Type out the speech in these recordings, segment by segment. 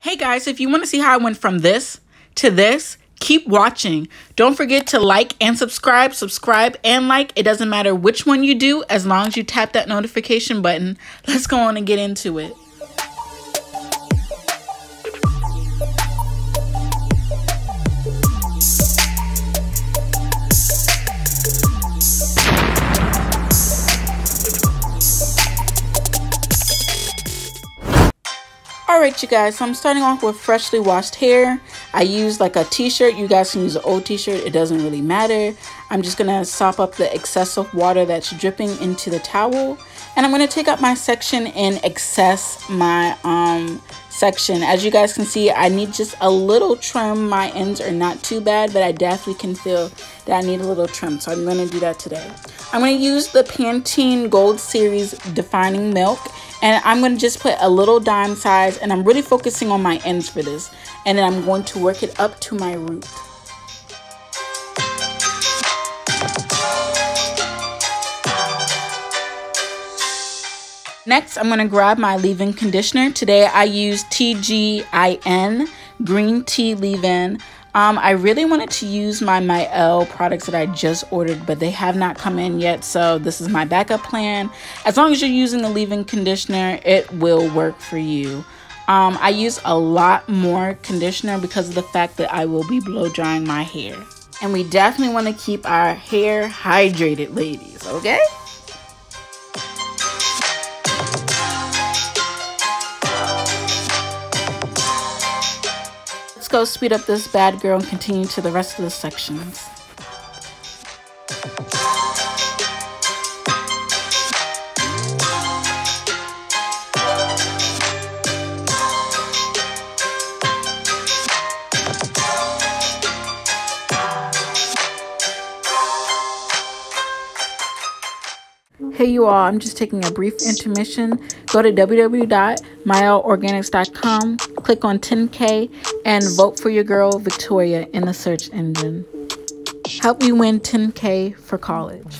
Hey guys, if you want to see how I went from this to this, keep watching. Don't forget to like and subscribe and like. It doesn't matter which one you do as long as you tap that notification button. Let's go on and get into it. Alright you guys, so I'm starting off with freshly washed hair. I used like a t-shirt. You guys can use an old t-shirt. It doesn't really matter. I'm just going to sop up the excessive water that's dripping into the towel. And I'm going to take up my section and access my section. As you guys can see, I need just a little trim. My ends are not too bad, but I definitely can feel that I need a little trim. So I'm going to do that today. I'm going to use the Pantene Gold Series Defining Milk. And I'm going to just put a little dime size, and I'm really focusing on my ends for this. And then I'm going to work it up to my root. Next, I'm going to grab my leave-in conditioner. Today I use TGIN Green Tea Leave-In. I really wanted to use my ℓ products that I just ordered, but they have not come in yet, so this is my backup plan. As long as you're using the leave-in conditioner, it will work for you. I use a lot more conditioner because of the fact that I will be blow drying my hair. And we definitely want to keep our hair hydrated, ladies, okay? Go speed up this bad girl and continue to the rest of the sections. Hey you all, I'm just taking a brief intermission. Go to www.mylorganics.com, click on ℓικє, and vote for your girl Victoria in the search engine. Help me win ℓικє for college.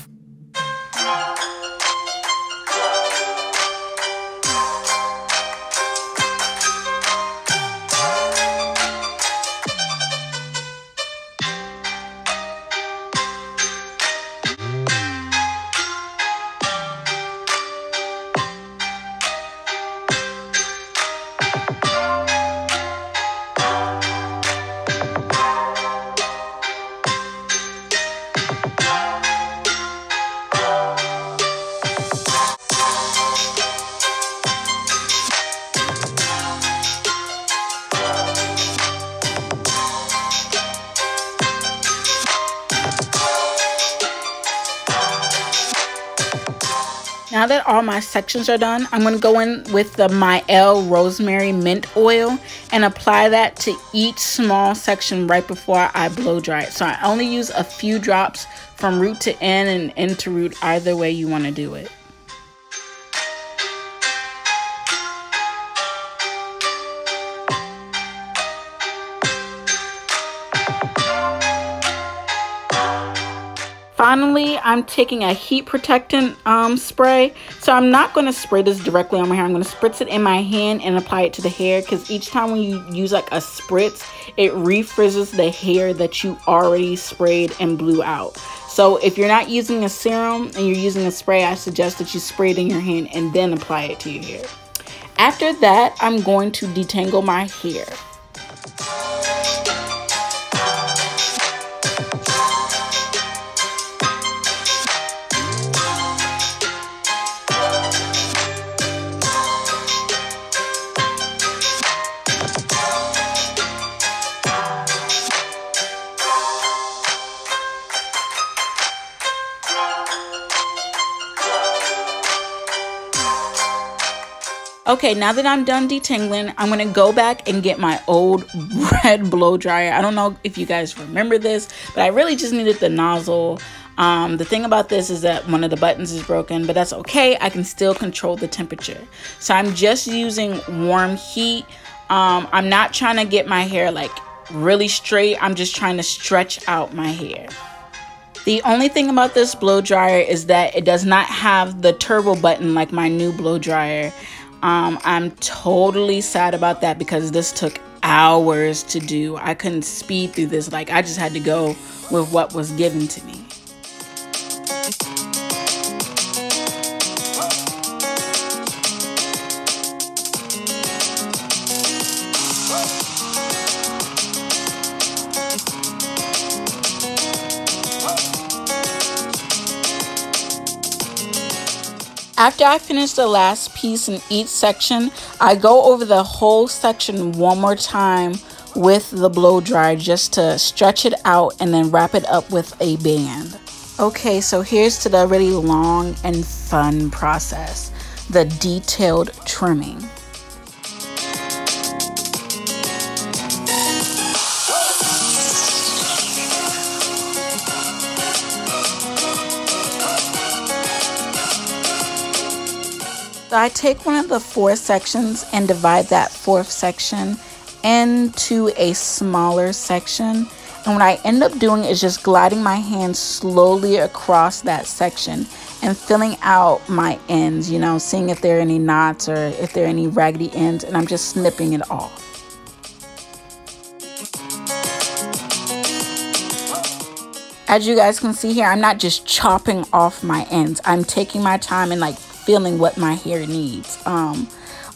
Now that all my sections are done, I'm going to go in with the ℓ Rosemary Mint Oil and apply that to each small section right before I blow dry it. So I only use a few drops from root to end and end to root, either way you want to do it. Finally, I'm taking a heat protectant spray. So I'm not going to spray this directly on my hair. I'm going to spritz it in my hand and apply it to the hair, because each time when you use like a spritz, it refrizzes the hair that you already sprayed and blew out. So if you're not using a serum and you're using a spray, I suggest that you spray it in your hand and then apply it to your hair. After that, I'm going to detangle my hair. Okay, now that I'm done detangling, I'm going to go back and get my old red blow dryer. I don't know if you guys remember this, but I really just needed the nozzle. The thing about this is that one of the buttons is broken, but that's okay. I can still control the temperature. So I'm just using warm heat. I'm not trying to get my hair like really straight. I'm just trying to stretch out my hair. The only thing about this blow dryer is that it does not have the turbo button like my new blow dryer. I'm totally sad about that because this took hours to do. I couldn't speed through this. Like, I just had to go with what was given to me. After I finish the last piece in each section, I go over the whole section one more time with the blow dryer just to stretch it out and then wrap it up with a band. Okay, so here's to the really long and fun process, the detailed trimming. So I take one of the 4 sections and divide that 4th section into a smaller section. And what I end up doing is just gliding my hand slowly across that section and filling out my ends, you know, seeing if there are any knots or if there are any raggedy ends, and I'm just snipping it off. As you guys can see here, I'm not just chopping off my ends. I'm taking my time and like feeling what my hair needs.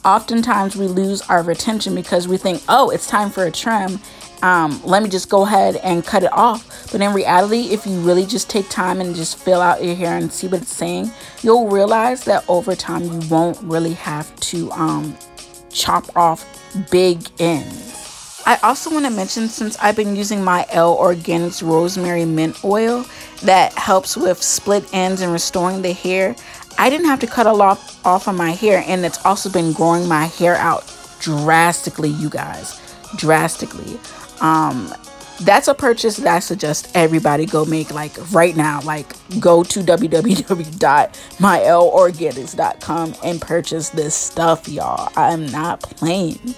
Oftentimes we lose our retention because we think, oh, it's time for a trim. Let me just go ahead and cut it off. But in reality, if you really just take time and just fill out your hair and see what it's saying, you'll realize that over time you won't really have to chop off big ends. I also want to mention, since I've been using my ℓ Organics Rosemary Mint Oil that helps with split ends and restoring the hair, I didn't have to cut a lot off of my hair, and it's also been growing my hair out drastically, you guys. Drastically. That's a purchase that I suggest everybody go make, like right now. Like, go to www.myyorganics.com and purchase this stuff, y'all. I'm not playing.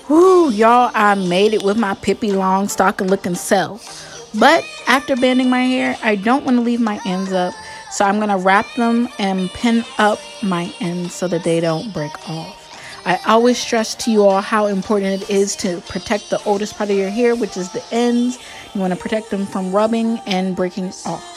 Woo, y'all, I made it with my Pippi Longstocking looking self. But after banding my hair, I don't want to leave my ends up. So I'm going to wrap them and pin up my ends so that they don't break off. I always stress to you all how important it is to protect the oldest part of your hair, which is the ends. You want to protect them from rubbing and breaking off.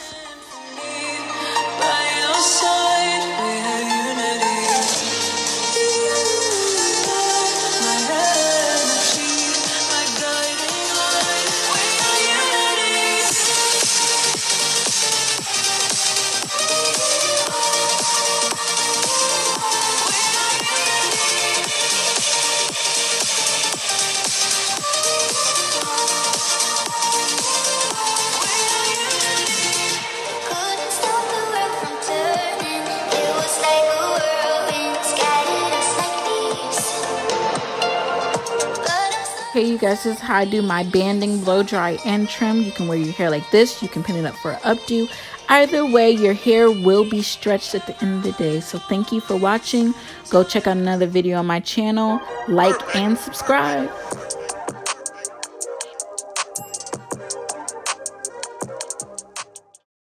Okay, you guys, this is how I do my banding, blow dry, and trim. You can wear your hair like this. You can pin it up for an updo. Either way, your hair will be stretched at the end of the day. So thank you for watching. Go check out another video on my channel. Like and subscribe.